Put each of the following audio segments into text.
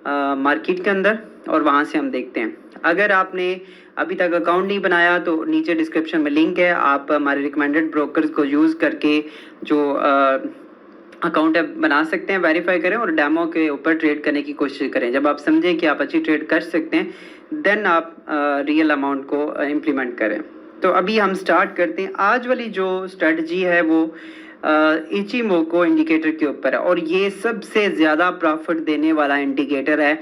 Market के अंदर और वहाँ से हम देखते हैं। अगर आपने अभी तक अकाउंट नहीं बनाया तो नीचे डिस्क्रिप्शन में लिंक है, आप हमारे रिकमेंडेड ब्रोकर्स को यूज़ करके जो अकाउंट बना सकते हैं, वेरीफाई करें और डेमो के ऊपर ट्रेड करने की कोशिश करें। जब आप समझें कि आप अच्छी ट्रेड कर सकते हैं देन आप रियल अमाउंट को इम्प्लीमेंट करें। तो अभी हम स्टार्ट करते हैं। आज वाली जो स्ट्रेटजी है वो इचिमोको इंडिकेटर के ऊपर है और ये सबसे ज़्यादा प्रॉफिट देने वाला इंडिकेटर है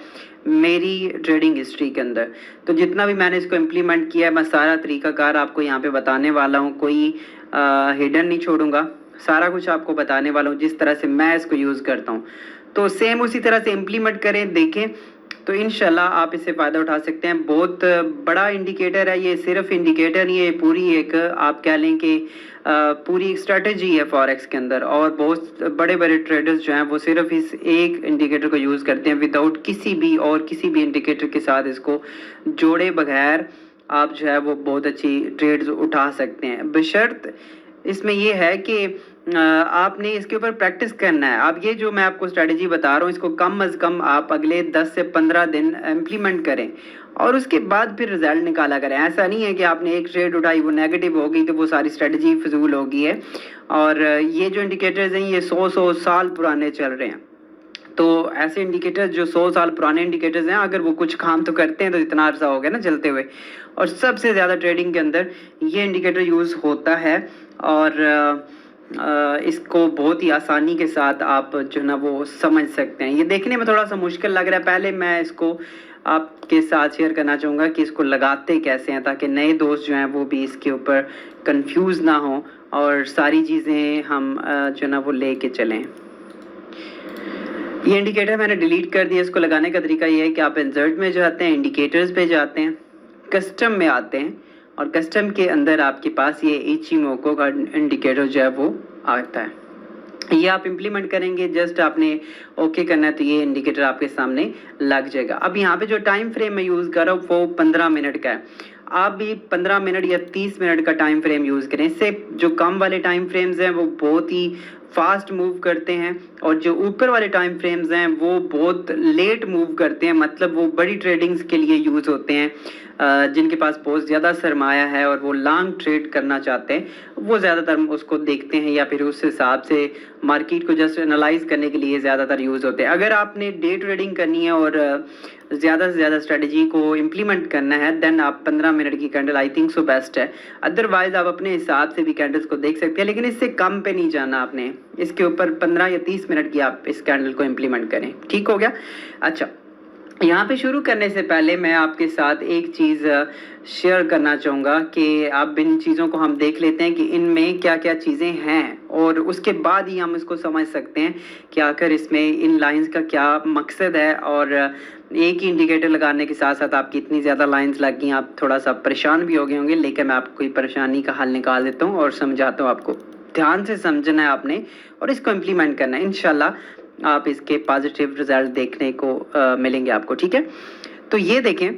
मेरी ट्रेडिंग हिस्ट्री के अंदर। तो जितना भी मैंने इसको इम्प्लीमेंट किया है मैं सारा तरीकाकार आपको यहाँ पे बताने वाला हूँ, कोई हिडन नहीं छोड़ूंगा, सारा कुछ आपको बताने वाला हूँ जिस तरह से मैं इसको यूज़ करता हूँ। तो सेम उसी तरह से इम्प्लीमेंट करें, देखें तो इंशाल्लाह आप इससे फ़ायदा उठा सकते हैं। बहुत बड़ा इंडिकेटर है ये, सिर्फ इंडिकेटर नहीं है, पूरी एक आप कह लें कि पूरी एक स्ट्रेटजी है फॉरेक्स के अंदर। और बहुत बड़े बड़े ट्रेडर्स जो हैं वो सिर्फ इस एक इंडिकेटर को यूज़ करते हैं विदाउट किसी भी इंडिकेटर के साथ इसको जोड़े बगैर आप जो है वो बहुत अच्छी ट्रेड्स उठा सकते हैं। बशर्त इसमें ये है कि आपने इसके ऊपर प्रैक्टिस करना है। आप ये जो मैं आपको स्ट्रेटजी बता रहा हूँ इसको कम अज़ कम आप अगले 10 से 15 दिन इम्प्लीमेंट करें और उसके बाद फिर रिजल्ट निकाला करें। ऐसा नहीं है कि आपने एक ट्रेड उठाई वो नेगेटिव हो गई तो वो सारी स्ट्रेटजी फजूल हो गई है। और ये जो इंडिकेटर्स हैं ये 100 साल पुराने चल रहे हैं। तो ऐसे इंडिकेटर्स जो 100 साल पुराने इंडिकेटर्स हैं, अगर वो कुछ काम तो करते हैं तो इतना अर्सा हो गया ना चलते हुए। और सबसे ज़्यादा ट्रेडिंग के अंदर ये इंडिकेटर यूज़ होता है और इसको बहुत ही आसानी के साथ आप जो ना वो समझ सकते हैं। ये देखने में थोड़ा सा मुश्किल लग रहा है, पहले मैं इसको आपके साथ शेयर करना चाहूँगा कि इसको लगाते कैसे हैं ताकि नए दोस्त जो हैं वो भी इसके ऊपर कंफ्यूज ना हो और सारी चीज़ें हम जो ना वो लेके चलें। ये इंडिकेटर मैंने डिलीट कर दिया। इसको लगाने का तरीका ये है कि आप इंसर्ट में जाते हैं, इंडिकेटर्स पे जाते हैं, कस्टम में आते हैं और कस्टम के अंदर आपके पास ये इचिमोको का इंडिकेटर जो है वो आता है। ये आप इम्प्लीमेंट करेंगे, जस्ट आपने ओके करना है तो ये इंडिकेटर आपके सामने लग जाएगा। अब यहाँ पे जो टाइम फ्रेम मैं यूज़ कर रहा हूँ वो 15 मिनट का है। आप भी 15 मिनट या 30 मिनट का टाइम फ्रेम यूज़ करें। इससे जो कम वाले टाइम फ्रेम्स हैं वो बहुत ही फास्ट मूव करते हैं और जो ऊपर वाले टाइम फ्रेम्स हैं वो बहुत लेट मूव करते हैं। मतलब वो बड़ी ट्रेडिंग्स के लिए यूज़ होते हैं, जिनके पास बहुत ज़्यादा सरमाया है और वो लॉन्ग ट्रेड करना चाहते हैं वो ज़्यादातर उसको देखते हैं या फिर उस हिसाब से मार्केट को जस्ट एनालाइज करने के लिए ज़्यादातर यूज़ होते हैं। अगर आपने डे ट्रेडिंग करनी है और ज़्यादा से ज़्यादा स्ट्रेटजी को इम्प्लीमेंट करना है देन आप 15 मिनट की candle I think so best है। अदरवाइज़ आप अपने हिसाब से भी कैंडल्स को देख सकते हैं, लेकिन इससे कम पे नहीं जाना आपने, इसके ऊपर 15 या 30 मिनट की आप इस कैंडल को इम्प्लीमेंट करें। ठीक हो गया? अच्छा, यहाँ पे शुरू करने से पहले मैं आपके साथ एक चीज़ शेयर करना चाहूँगा कि आप इन चीज़ों को हम देख लेते हैं कि इनमें क्या क्या चीज़ें हैं और उसके बाद ही हम इसको समझ सकते हैं कि आखिर इसमें इन लाइंस का क्या मकसद है। और एक ही इंडिकेटर लगाने के साथ साथ आपकी इतनी ज़्यादा लाइंस लग गई, आप थोड़ा सा परेशान भी हो गए होंगे, लेकिन मैं आपको परेशानी का हल निकाल देता हूँ और समझाता हूँ आपको। ध्यान से समझना है आपने और इसको इम्प्लीमेंट करना है। इंशाल्लाह आप इसके पॉजिटिव रिजल्ट देखने को मिलेंगे आपको। ठीक है, तो ये देखें,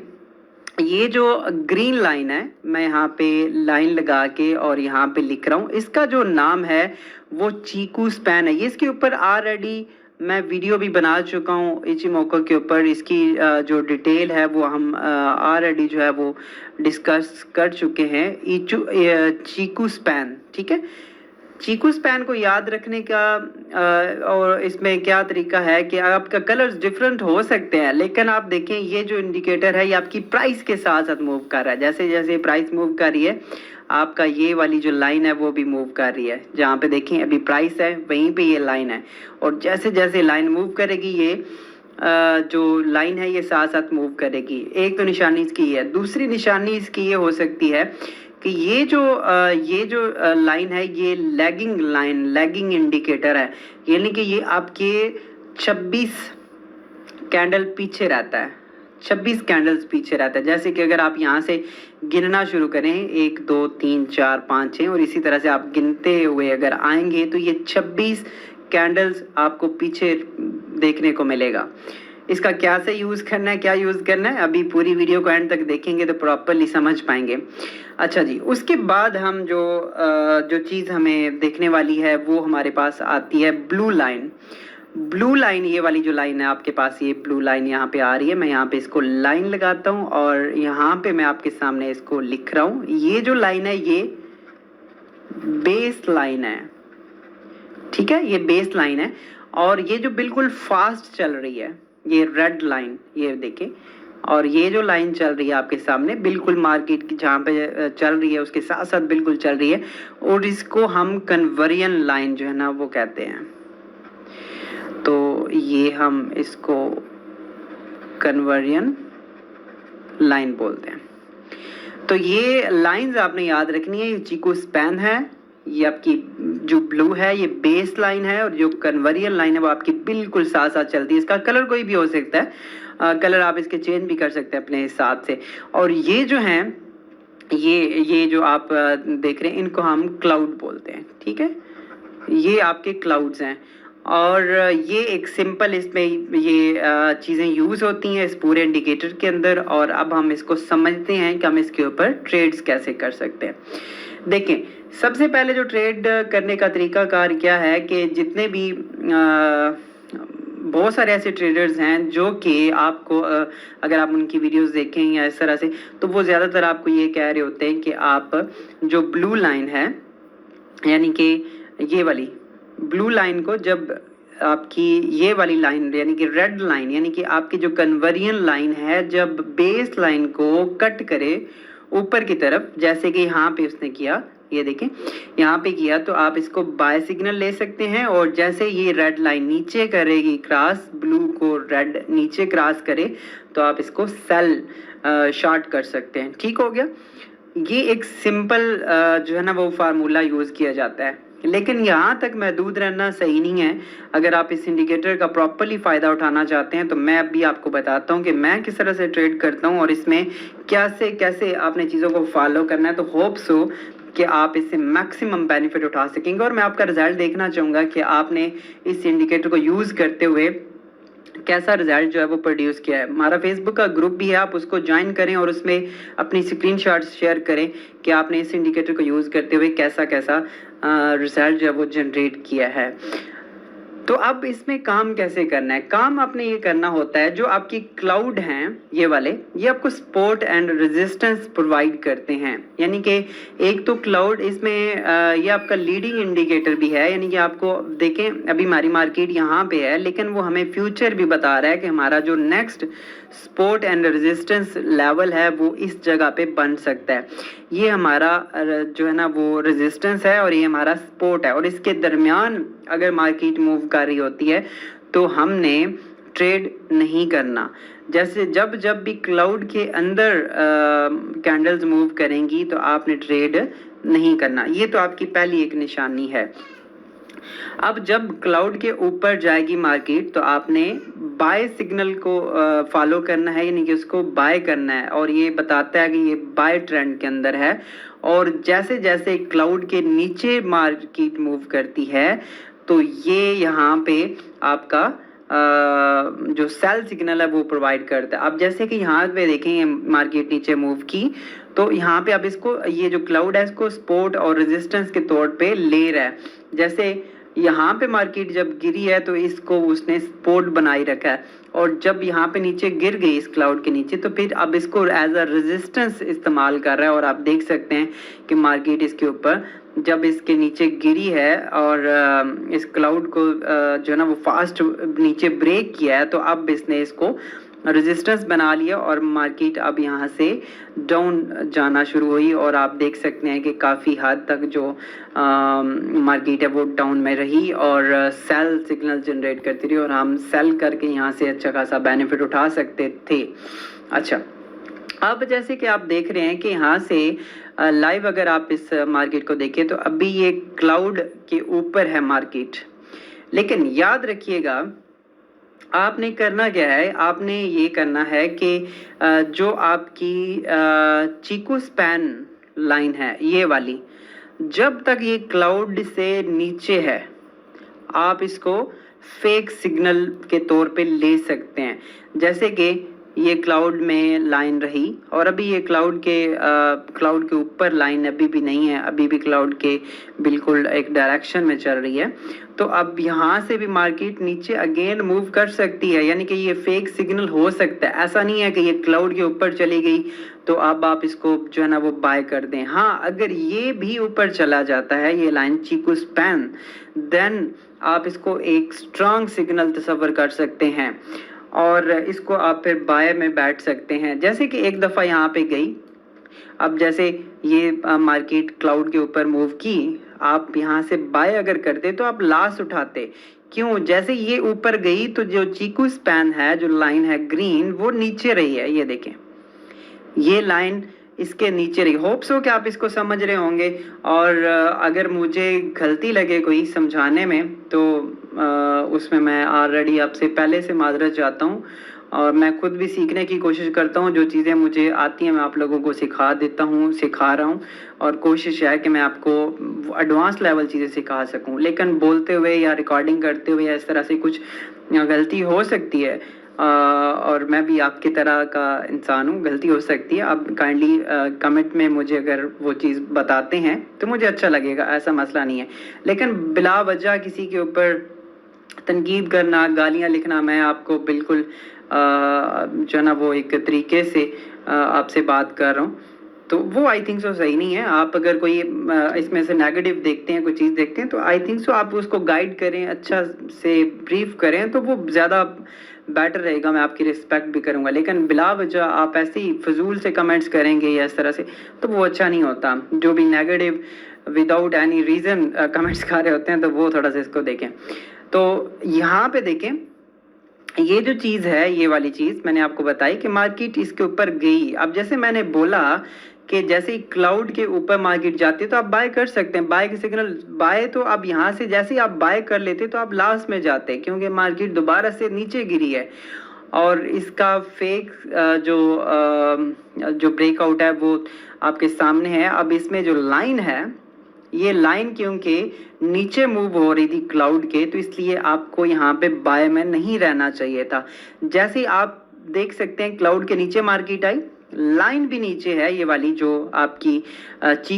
ये जो ग्रीन लाइन है मैं यहाँ पे लाइन लगा के और यहाँ पे लिख रहा हूँ, इसका जो नाम है वो चीकू स्पैन है। ये इसके ऊपर ऑलरेडी मैं वीडियो भी बना चुका हूँ इचिमोको के ऊपर। इसकी जो डिटेल है वो हम ऑलरेडी जो है वो डिस्कस कर चुके हैं। चीकू स्पैन, ठीक है। चीकू स्पैन को याद रखने का और इसमें क्या तरीका है कि आपका कलर्स डिफरेंट हो सकते हैं, लेकिन आप देखें ये जो इंडिकेटर है ये आपकी प्राइस के साथ साथ मूव कर रहा है। जैसे जैसे प्राइस मूव कर रही है आपका ये वाली जो लाइन है वो भी मूव कर रही है। जहाँ पे देखें अभी प्राइस है वहीं पे ये लाइन है और जैसे जैसे लाइन मूव करेगी ये जो लाइन है ये साथ साथ मूव करेगी। एक तो निशानी इसकी है, दूसरी निशानी इसकी ये हो सकती है कि ये जो लाइन है ये लैगिंग लाइन, लैगिंग इंडिकेटर है, यानी कि ये आपके 26 कैंडल पीछे रहता है, 26 कैंडल्स पीछे रहता है। जैसे कि अगर आप यहाँ से गिनना शुरू करें 1 2 3 4 5 6 और इसी तरह से आप गिनते हुए अगर आएंगे तो ये 26 कैंडल्स आपको पीछे देखने को मिलेगा। इसका क्या से यूज़ करना है, क्या यूज़ करना है, अभी पूरी वीडियो को एंड तक देखेंगे तो प्रॉपरली समझ पाएंगे। अच्छा जी, उसके बाद हम जो चीज़ हमें देखने वाली है वो हमारे पास आती है ब्लू लाइन। ब्लू लाइन, ये वाली जो लाइन है आपके पास, ये ब्लू लाइन यहाँ पे आ रही है, मैं यहाँ पे इसको लाइन लगाता हूँ और यहाँ पे मैं आपके सामने इसको लिख रहा हूँ। ये जो लाइन है ये बेस लाइन है, ठीक है, ये बेस लाइन है। और ये जो बिल्कुल फास्ट चल रही है ये रेड लाइन, ये देखें, और ये जो लाइन चल रही है आपके सामने बिल्कुल मार्केट की जहाँ पे चल रही है उसके साथ साथ बिल्कुल चल रही है, और इसको हम कन्वर्जन लाइन जो है ना वो कहते हैं। तो ये हम इसको कन्वर्जन लाइन बोलते हैं। तो ये लाइंस आपने याद रखनी है। ये चीकू स्पैन है, ये आपकी जो ब्लू है ये बेस लाइन है, और जो कन्वर्जन लाइन है वो आपकी बिल्कुल साथ साथ चलती है। इसका कलर कोई भी हो सकता है, कलर आप इसके चेंज भी कर सकते हैं अपने हिसाब से। और ये जो हैं ये जो आप देख रहे हैं इनको हम क्लाउड बोलते हैं, ठीक है, ये आपके क्लाउड्स हैं। और ये एक सिंपल इसमें ये चीज़ें यूज़ होती हैं इस पूरे इंडिकेटर के अंदर। और अब हम इसको समझते हैं कि हम इसके ऊपर ट्रेड्स कैसे कर सकते हैं। देखें, सबसे पहले जो ट्रेड करने का तरीकाकार क्या है कि जितने भी बहुत सारे ऐसे ट्रेडर्स हैं जो कि आपको अगर आप उनकी वीडियोस देखें या इस तरह से, तो वो ज़्यादातर आपको ये कह रहे होते हैं कि आप जो ब्लू लाइन है, यानी कि ये वाली ब्लू लाइन को, जब आपकी ये वाली लाइन यानी कि रेड लाइन, यानी कि आपकी जो कन्वर्जन लाइन है, जब बेस लाइन को कट करे ऊपर की तरफ, जैसे कि यहाँ पे उसने किया, ये देखें यहाँ पे किया, तो आप इसको बाय सिग्नल ले सकते हैं। और जैसे ये रेड लाइन नीचे करेगी क्रॉस, ब्लू को रेड नीचे क्रॉस करे, तो आप इसको सेल शॉर्ट कर सकते हैं। ठीक हो गया। ये एक सिंपल जो है ना वो फार्मूला यूज़ किया जाता है, लेकिन यहाँ तक महदूद रहना सही नहीं है। अगर आप इस इंडिकेटर का प्रॉपरली फ़ायदा उठाना चाहते हैं तो मैं अभी आपको बताता हूँ कि मैं किस तरह से ट्रेड करता हूँ और इसमें कैसे कैसे आपने चीज़ों को फॉलो करना है। तो होप्स हो कि आप इससे मैक्सिमम बेनिफिट उठा सकेंगे। और मैं आपका रिजल्ट देखना चाहूँगा कि आपने इस इंडिकेटर को यूज़ करते हुए कैसा रिजल्ट जो है वो प्रोड्यूस किया है। हमारा फेसबुक का ग्रुप भी है, आप उसको ज्वाइन करें और उसमें अपनी स्क्रीनशॉट्स शेयर करें कि आपने इस इंडिकेटर को यूज़ करते हुए कैसा कैसा रिजल्ट जो है वो जनरेट किया है। तो अब इसमें काम कैसे करना है? काम आपने ये करना होता है, जो आपकी क्लाउड हैं ये वाले, ये आपको सपोर्ट एंड रेजिस्टेंस प्रोवाइड करते हैं। यानी कि एक तो क्लाउड इसमें ये आपका लीडिंग इंडिकेटर भी है, यानी कि आपको देखें अभी हमारी मार्केट यहाँ पे है, लेकिन वो हमें फ्यूचर भी बता रहा है कि हमारा जो next support and resistance level है वो इस जगह पे बन सकता है। ये हमारा जो है ना वो रेजिस्टेंस है और ये हमारा सपोर्ट है, और इसके दरमियान अगर मार्केट मूव कर रही होती है तो हमने ट्रेड नहीं करना। जैसे जब जब भी क्लाउड के अंदर कैंडल्स मूव करेंगी तो आपने ट्रेड नहीं करना। ये तो आपकी पहली एक निशानी है। अब जब क्लाउड के ऊपर जाएगी मार्केट तो आपने बाय सिग्नल को फॉलो करना है, यानी कि उसको बाय करना है, और ये बताता है कि ये बाय ट्रेंड के अंदर है। और जैसे जैसे क्लाउड के नीचे मार्केट मूव करती है तो ये यहाँ पे आपका जो सेल सिग्नल है वो प्रोवाइड करता है। अब जैसे कि यहाँ पे देखें ये मार्केट नीचे मूव की, तो यहाँ पे अब इसको ये जो क्लाउड है इसको सपोर्ट और रेजिस्टेंस के तौर पे ले रहा है। जैसे यहाँ पे मार्केट जब गिरी है तो इसको उसने सपोर्ट बनाई रखा है, और जब यहाँ पे नीचे गिर गई इस क्लाउड के नीचे तो फिर अब इसको एज अ रेजिस्टेंस इस्तेमाल कर रहा है। और आप देख सकते हैं कि मार्केट इसके ऊपर जब इसके नीचे गिरी है और इस क्लाउड को जो है ना वो फास्ट नीचे ब्रेक किया है, तो अब इसने इसको रेजिस्टेंस बना लिया और मार्केट अब यहाँ से डाउन जाना शुरू हुई। और आप देख सकते हैं कि काफ़ी हद तक जो मार्केट है वो डाउन में रही और सेल सिग्नल जनरेट करती रही, और हम सेल करके यहाँ से अच्छा खासा बेनिफिट उठा सकते थे। अच्छा, अब जैसे कि आप देख रहे हैं कि यहाँ से लाइव अगर आप इस मार्केट को देखें तो अभी ये क्लाउड के ऊपर है मार्केट, लेकिन याद रखिएगा आपने करना क्या है, आपने ये करना है कि जो आपकी चीकू स्पैन लाइन है ये वाली, जब तक ये क्लाउड से नीचे है आप इसको फेक सिग्नल के तौर पे ले सकते हैं। जैसे कि ये क्लाउड में लाइन रही और अभी ये क्लाउड के ऊपर लाइन अभी भी नहीं है, अभी भी क्लाउड के बिल्कुल एक डायरेक्शन में चल रही है। तो अब यहाँ से भी मार्केट नीचे अगेन मूव कर सकती है, यानी कि ये फेक सिग्नल हो सकता है। ऐसा नहीं है कि ये क्लाउड के ऊपर चली गई तो अब आप इसको जो है ना वो बाय कर दें। हाँ, अगर ये भी ऊपर चला जाता है ये लाइन चीकू स्पैन, देन आप इसको एक स्ट्रांग सिग्नल तस्वर कर सकते हैं और इसको आप फिर बाय में बैठ सकते हैं। जैसे कि एक दफ़ा यहाँ पे गई, अब जैसे ये मार्केट क्लाउड के ऊपर मूव की, आप यहाँ से बाय अगर करते तो आप लॉस उठाते। क्यों? जैसे ये ऊपर गई तो जो चीकू स्पैन है, जो लाइन है ग्रीन, वो नीचे रही है। ये देखें, ये लाइन इसके नीचे रही। होप्स हो कि आप इसको समझ रहे होंगे, और अगर मुझे गलती लगे कोई समझाने में तो उसमें मैं ऑलरेडी आपसे पहले से माजरत चाहता हूँ, और मैं खुद भी सीखने की कोशिश करता हूँ। जो चीज़ें मुझे आती हैं मैं आप लोगों को सिखा देता हूँ, सिखा रहा हूँ, और कोशिश है कि मैं आपको एडवांस लेवल चीज़ें सिखा सकूँ। लेकिन बोलते हुए या रिकॉर्डिंग करते हुए या इस तरह से कुछ गलती हो सकती है, और मैं भी आपकी तरह का इंसान हूँ, गलती हो सकती है। आप काइंडली कमेंट में मुझे अगर वो चीज़ बताते हैं तो मुझे अच्छा लगेगा, ऐसा मसला नहीं है। लेकिन बिला वजह किसी के ऊपर तनकीद करना, गालियाँ लिखना, मैं आपको बिल्कुल जो है ना वो एक तरीके से आपसे बात कर रहा हूँ, तो वो आई थिंक सो सही नहीं है। आप अगर कोई इसमें से नेगेटिव देखते हैं, कोई चीज़ देखते हैं, तो आई थिंक सो आप उसको गाइड करें, अच्छा से ब्रीफ करें, तो वो ज़्यादा बेटर रहेगा। मैं आपकी रिस्पेक्ट भी करूँगा। लेकिन बिला वजह आप ऐसे ही फजूल से कमेंट्स करेंगे या इस तरह से, तो वो अच्छा नहीं होता। जो भी negative without any reason comments कर रहे होते हैं, तो वो थोड़ा सा इसको देखें। तो यहाँ पे देखें, ये जो चीज़ है, ये वाली चीज़ मैंने आपको बताई कि मार्केट इसके ऊपर गई। अब जैसे मैंने बोला कि जैसे ही क्लाउड के ऊपर मार्केट जाती है तो आप बाय कर सकते हैं, बाय के सिग्नल बाय। तो अब यहाँ से जैसे ही आप बाय कर लेते तो आप लॉस में जाते, क्योंकि मार्केट दोबारा से नीचे गिरी है, और इसका फेक जो ब्रेकआउट है वो आपके सामने है। अब इसमें जो लाइन है, ये लाइन क्योंकि नीचे मूव हो रही थी क्लाउड के, तो इसलिए आपको यहाँ पे बाय में नहीं रहना चाहिए था। जैसे आप देख सकते हैं क्लाउड के नीचे मार्केट आई, लाइन भी नीचे है, ये वाली जो आपकी चीक